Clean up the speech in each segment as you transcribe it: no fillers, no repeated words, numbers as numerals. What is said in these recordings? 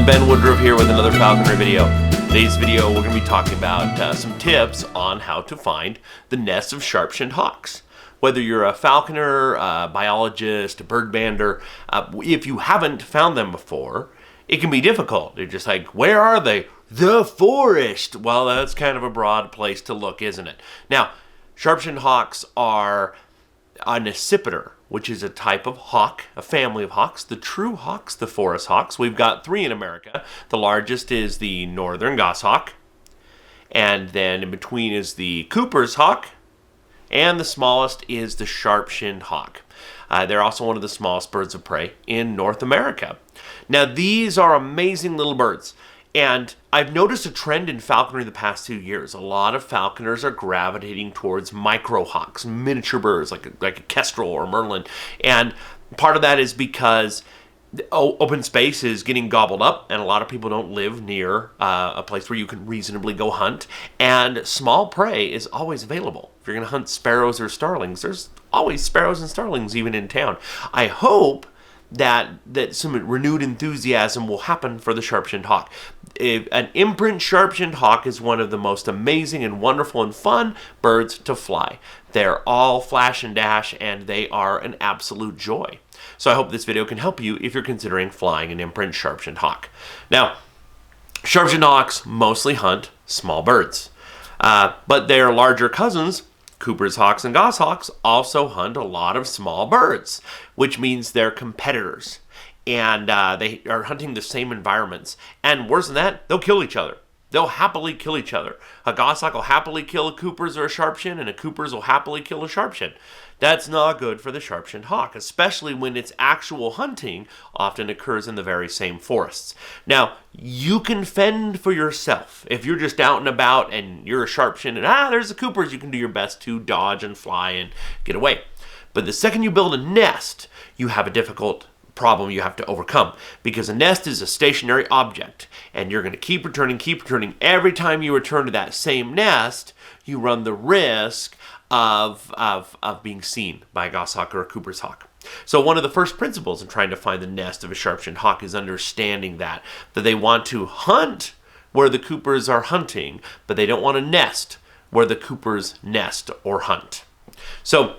Ben Woodruff here with another falconry video. Today's video we're going to be talking about some tips on how to find the nests of sharp-shinned hawks. Whether you're a falconer, a biologist, a bird bander, if you haven't found them before, it can be difficult. You're just like, where are they? The forest! Well, that's kind of a broad place to look, isn't it? Now, sharp-shinned hawks are an accipiter, which is a type of hawk, a family of hawks, the true hawks, the forest hawks. We've got 3 in America. The largest is the northern goshawk, and then in between is the Cooper's hawk, and the smallest is the sharp-shinned hawk. They're also one of the smallest birds of prey in North America. Now, these are amazing little birds. And I've noticed a trend in falconry the past 2 years. A lot of falconers are gravitating towards micro hawks, miniature birds like a kestrel or merlin. And part of that is because open space is getting gobbled up, and a lot of people don't live near a place where you can reasonably go hunt. And small prey is always available. If you're going to hunt sparrows or starlings, there's always sparrows and starlings even in town. I hope that some renewed enthusiasm will happen for the sharp-shinned hawk. An imprint sharp-shinned hawk is one of the most amazing and wonderful and fun birds to fly. They're all flash and dash, and they are an absolute joy. So I hope this video can help you if you're considering flying an imprint sharp-shinned hawk. Now, sharp-shinned hawks mostly hunt small birds, but their larger cousins, Cooper's hawks and goshawks, also hunt a lot of small birds, which means they're competitors. And they are hunting the same environments. And worse than that, they'll kill each other. They'll happily kill each other. A goshawk will happily kill a Cooper's or a sharpshin, and a Cooper's will happily kill a sharpshin. That's not good for the sharp-shinned hawk, especially when its actual hunting often occurs in the very same forests. Now, you can fend for yourself. If you're just out and about and you're a sharpshin and there's the Coopers, you can do your best to dodge and fly and get away. But the second you build a nest, you have a difficult problem you have to overcome, because a nest is a stationary object, and you're going to keep returning. Every time you return to that same nest, you run the risk of being seen by a goshawk or a Cooper's hawk. So one of the first principles in trying to find the nest of a sharp-shinned hawk is understanding that they want to hunt where the Coopers are hunting, but they don't want to nest where the Coopers nest or hunt. So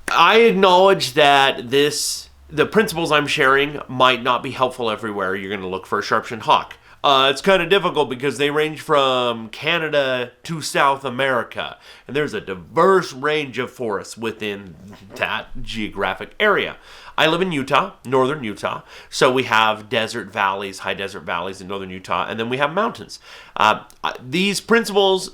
I acknowledge that the principles I'm sharing might not be helpful everywhere you're going to look for a sharp-shinned hawk. It's kind of difficult because they range from Canada to South America, and there's a diverse range of forests within that geographic area. I live in Utah, northern Utah, so we have desert valleys, high desert valleys in northern Utah, and then we have mountains. These principles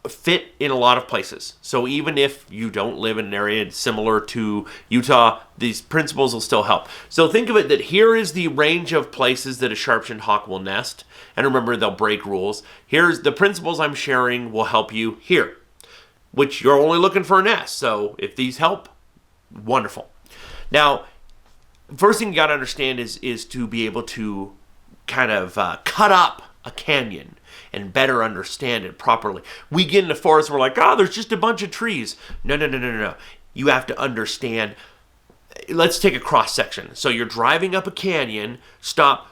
fit in a lot of places. So even if you don't live in an area similar to Utah, these principles will still help. So think of it that here is the range of places that a sharp-shinned hawk will nest. And remember, they'll break rules. Here's the principles I'm sharing will help you here, which you're only looking for a nest. So if these help, wonderful. Now, first thing you got to understand is to be able to kind of cut up a canyon and better understand it properly. We get in the forest, we're like, there's just a bunch of trees. No. You have to understand. Let's take a cross section. So you're driving up a canyon, stop,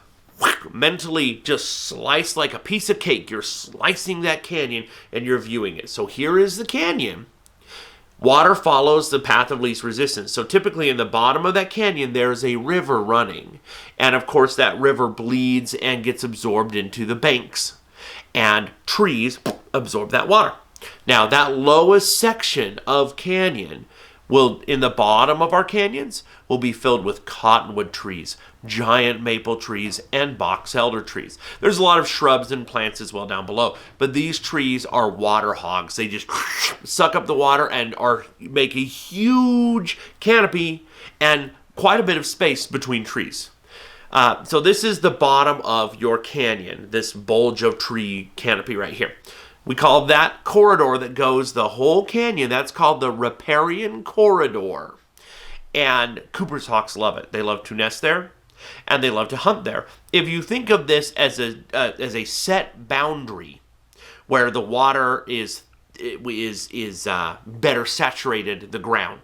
mentally just slice like a piece of cake. You're slicing that canyon and you're viewing it. So here is the canyon. Water follows the path of least resistance. So typically in the bottom of that canyon, there's a river running. And of course that river bleeds and gets absorbed into the banks. And trees absorb that water. Now that lowest section of canyon will, in the bottom of our canyons, will be filled with cottonwood trees, giant maple trees, and box elder trees. There's a lot of shrubs and plants as well down below, but these trees are water hogs. They just suck up the water and make a huge canopy and quite a bit of space between trees. So this is the bottom of your canyon, this bulge of tree canopy right here. We call that corridor that goes the whole canyon, that's called the riparian corridor. And Cooper's hawks love it. They love to nest there, and they love to hunt there. If you think of this as a set boundary where the water is better saturated the ground,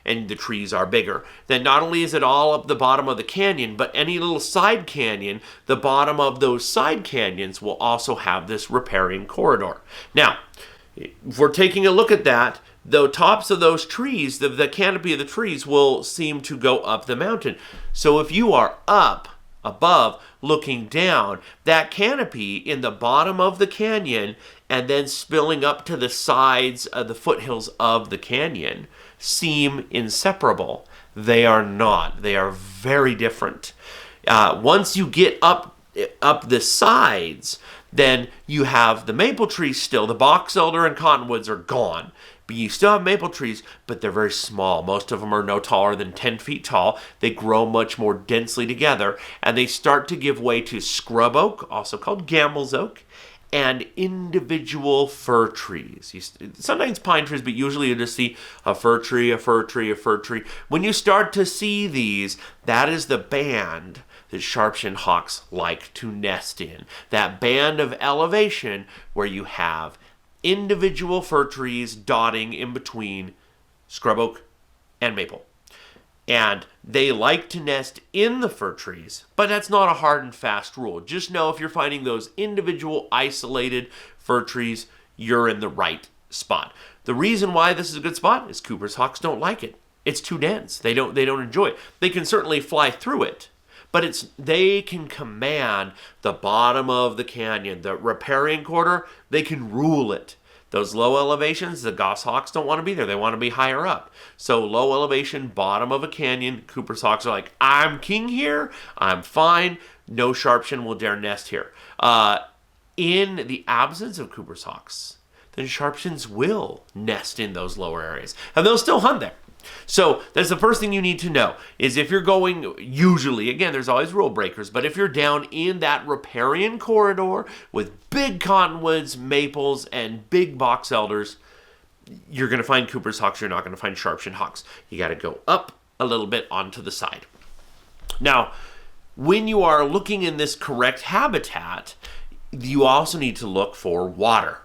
and the trees are bigger, then not only is it all up the bottom of the canyon, but any little side canyon, the bottom of those side canyons will also have this riparian corridor. Now, if we're taking a look at that, the tops of those trees, the canopy of the trees will seem to go up the mountain. So if you are up above looking down, that canopy in the bottom of the canyon and then spilling up to the sides of the foothills of the canyon seem inseparable. They are not. They are very different. Once you get up the sides, then you have the maple trees still. The box elder and cottonwoods are gone. But you still have maple trees, but they're very small. Most of them are no taller than 10 feet tall. They grow much more densely together, and they start to give way to scrub oak, also called Gambel's oak, and individual fir trees. Sometimes pine trees, but usually you just see a fir tree, a fir tree, a fir tree. When you start to see these, that is the band that sharp-shinned hawks like to nest in. That band of elevation where you have individual fir trees dotting in between scrub oak and maple. And they like to nest in the fir trees, but that's not a hard and fast rule. Just know if you're finding those individual isolated fir trees, you're in the right spot. The reason why this is a good spot is Cooper's hawks don't like it. It's too dense. They don't enjoy it. They can certainly fly through it, but they can command the bottom of the canyon, the riparian corridor. They can rule it. Those low elevations, the goshawks don't want to be there. They want to be higher up. So low elevation, bottom of a canyon, Cooper's hawks are like, I'm king here. I'm fine. No sharpshin will dare nest here. In the absence of Cooper's hawks, then sharpshins will nest in those lower areas, and they'll still hunt there. So that's the first thing you need to know, is if you're going, usually, again, there's always rule breakers, but if you're down in that riparian corridor with big cottonwoods, maples, and big box elders, you're going to find Cooper's hawks. You're not going to find sharp-shinned hawks. You got to go up a little bit onto the side. Now, when you are looking in this correct habitat, you also need to look for water.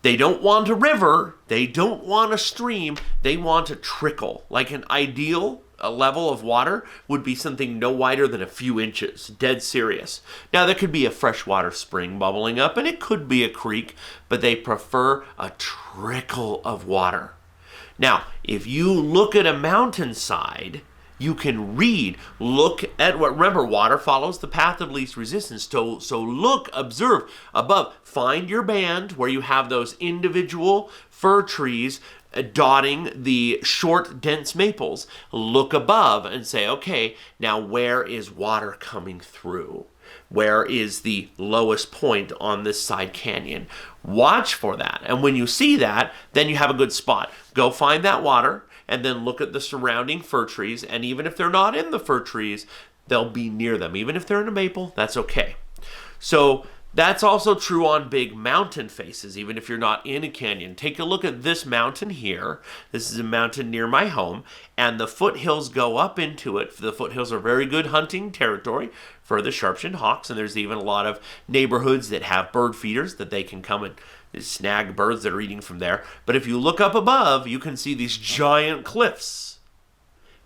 They don't want a river, they don't want a stream, they want a trickle. Like an ideal level of water would be something no wider than a few inches, dead serious. Now there could be a freshwater spring bubbling up, and it could be a creek, but they prefer a trickle of water. Now, if you look at a mountainside, you can look at what, remember, water follows the path of least resistance. So look, observe above, find your band where you have those individual fir trees dotting the short, dense maples. Look above and say, okay, now where is water coming through? Where is the lowest point on this side canyon? Watch for that. And when you see that, then you have a good spot. Go find that water, and then look at the surrounding fir trees, and even if they're not in the fir trees, they'll be near them. Even if they're in a maple, that's okay. So that's also true on big mountain faces, even if you're not in a canyon. Take a look at this mountain here. This is a mountain near my home, and the foothills go up into it. The foothills are very good hunting territory for the sharp-shinned hawks, and there's even a lot of neighborhoods that have bird feeders that they can come and snag birds that are eating from there. But if you look up above, you can see these giant cliffs.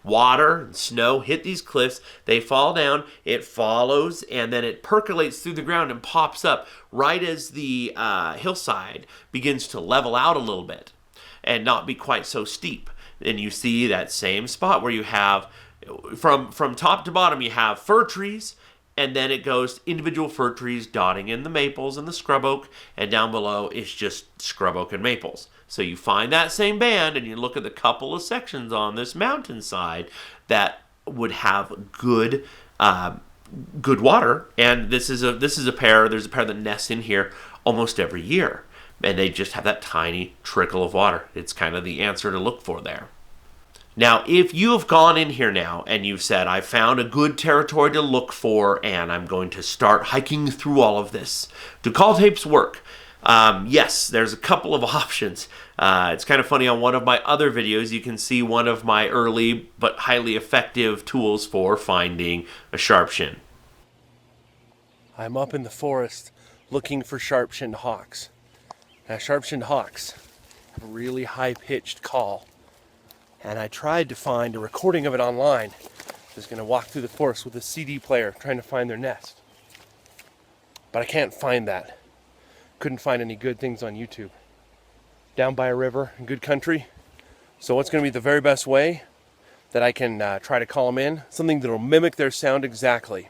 Water and snow hit these cliffs, they fall down, it follows, and then it percolates through the ground and pops up right as the hillside begins to level out a little bit and not be quite so steep. And you see that same spot where you have, from top to bottom, you have fir trees, and then it goes individual fir trees dotting in the maples and the scrub oak, and down below it's just scrub oak and maples. So you find that same band, and you look at the couple of sections on this mountainside that would have good water. And this is a pair. There's a pair that nests in here almost every year, and they just have that tiny trickle of water. It's kind of the answer to look for there. Now, if you have gone in here now and you've said, I found a good territory to look for and I'm going to start hiking through all of this, do call tapes work? Yes, there's a couple of options. It's kind of funny, on one of my other videos, you can see one of my early but highly effective tools for finding a sharp-shin. I'm up in the forest looking for sharp-shinned hawks. Now, sharp-shinned hawks have a really high-pitched call. And I tried to find a recording of it online. I was going to walk through the forest with a CD player trying to find their nest. But I can't find that. Couldn't find any good things on YouTube. Down by a river in good country. So what's going to be the very best way that I can try to call them in? Something that will mimic their sound exactly.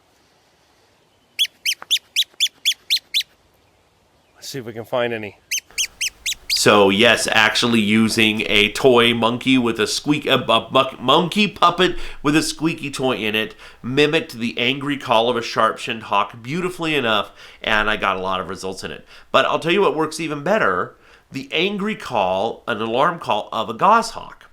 Let's see if we can find any. So yes, actually using a toy monkey with a monkey puppet with a squeaky toy in it mimicked the angry call of a sharp-shinned hawk beautifully enough, and I got a lot of results in it. But I'll tell you what works even better: the angry call, an alarm call of a goshawk.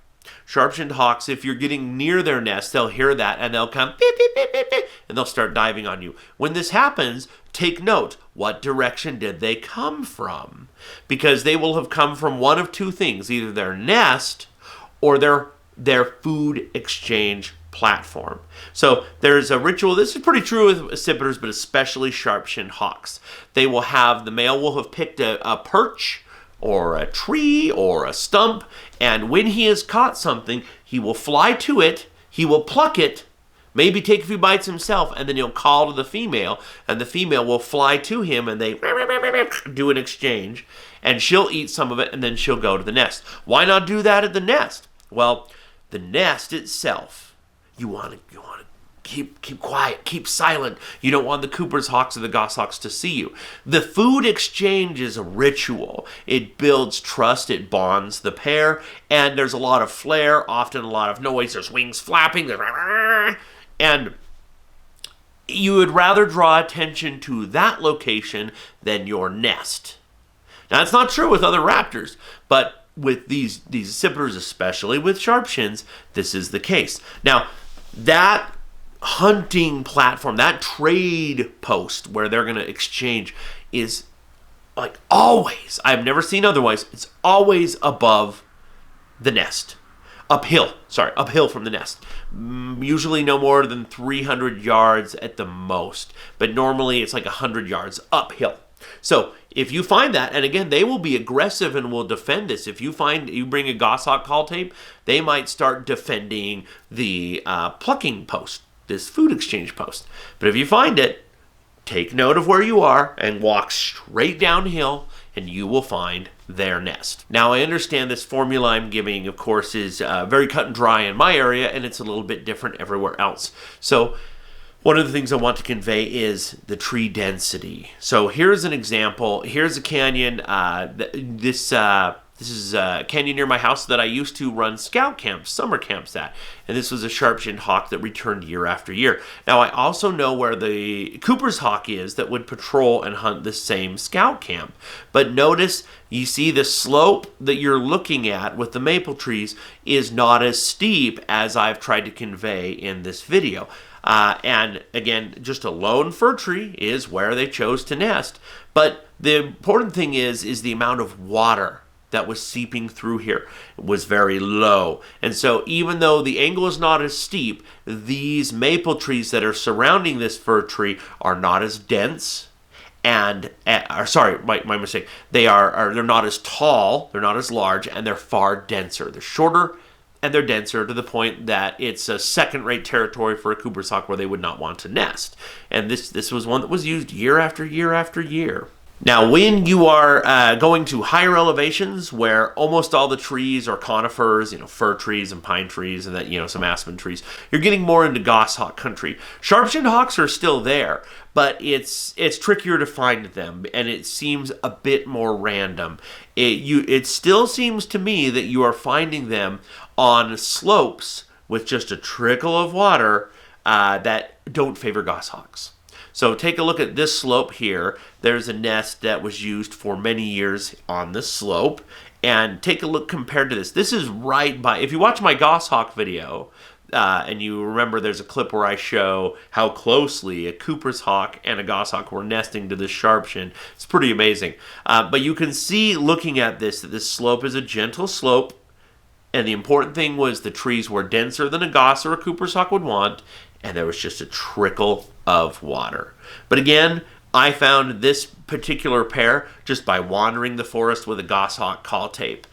Sharp-shinned hawks, if you're getting near their nest, they'll hear that and they'll come beep, beep, beep, beep, beep, and they'll start diving on you. When this happens, take note. What direction did they come from? Because they will have come from one of two things: either their nest or their food exchange platform. So there's a ritual. This is pretty true with accipiters, but especially sharp-shinned hawks. The male will have picked a perch or a tree or a stump, and when he has caught something, he will fly to it, he will pluck it, maybe take a few bites himself, and then he'll call to the female, and the female will fly to him, and they do an exchange, and she'll eat some of it, and then she'll go to the nest. Why not do that at the nest? Well, the nest itself, you want to keep quiet, keep silent. You don't want the Cooper's hawks or the goshawks to see you. The food exchange is a ritual. It builds trust, it bonds the pair, and there's a lot of flair, often a lot of noise. There's wings flapping, and you would rather draw attention to that location than your nest. Now, it's not true with other raptors, but with these accipiters, especially with sharp-shins, this is the case. Now, that hunting platform, that trade post where they're going to exchange, is like always, I've never seen otherwise, it's always above the nest. Uphill from the nest. Usually no more than 300 yards at the most, but normally it's like 100 yards uphill. So if you find that, and again, they will be aggressive and will defend this. If you bring a goshawk call tape, they might start defending the plucking post, this food exchange post. But if you find it, take note of where you are and walk straight downhill, and you will find their nest. Now, I understand this formula I'm giving, of course, is very cut and dry in my area, and it's a little bit different everywhere else. So one of the things I want to convey is the tree density. So here's an example. Here's a canyon. This is a canyon near my house that I used to run scout camps, summer camps at. And this was a sharp-shinned hawk that returned year after year. Now, I also know where the Cooper's hawk is that would patrol and hunt the same scout camp. But notice, you see the slope that you're looking at with the maple trees is not as steep as I've tried to convey in this video. And again, just a lone fir tree is where they chose to nest. But the important thing is the amount of water that was seeping through here was very low. And so even though the angle is not as steep, these maple trees that are surrounding this fir tree are not as dense and, my mistake. They're not as tall, they're not as large, and they're far denser. They're shorter and they're denser to the point that it's a second-rate territory for a Cooper's hawk where they would not want to nest. And this was one that was used year after year after year. Now, when you are going to higher elevations where almost all the trees are conifers, fir trees and pine trees and that, some aspen trees, you're getting more into goshawk country. Sharp-shinned hawks are still there, but it's trickier to find them, and it seems a bit more random. It still seems to me that you are finding them on slopes with just a trickle of water that don't favor goshawks. So take a look at this slope here. There's a nest that was used for many years on this slope, And take a look compared to this. This is right by, if you watch my goshawk video, and you remember there's a clip where I show how closely a Cooper's hawk and a goshawk were nesting to this sharpshin. It's pretty amazing. But you can see looking at this that this slope is a gentle slope. And the important thing was the trees were denser than a goss or a Cooper's hawk would want. And there was just a trickle of water. But again, I found this particular pair just by wandering the forest with a goshawk call tape.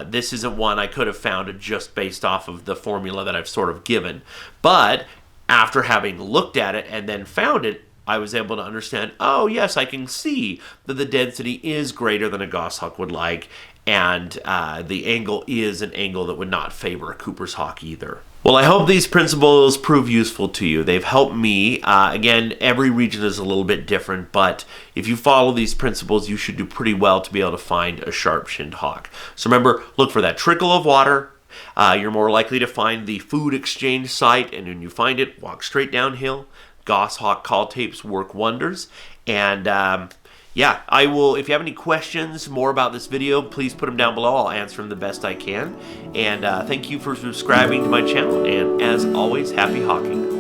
This isn't one I could have found just based off of the formula that I've sort of given. But after having looked at it and then found it, I was able to understand, oh yes, I can see that the density is greater than a goshawk would like, and the angle is an angle that would not favor a Cooper's hawk either. Well, I hope these principles prove useful to you. They've helped me. Again, every region is a little bit different, but if you follow these principles, you should do pretty well to be able to find a sharp-shinned hawk. So remember, look for that trickle of water. You're more likely to find the food exchange site, and when you find it, walk straight downhill. Goshawk call tapes work wonders. And yeah, I will, if you have any questions more about this video, please put them down below. I'll answer them the best I can. And thank you for subscribing to my channel. And as always, happy hawking.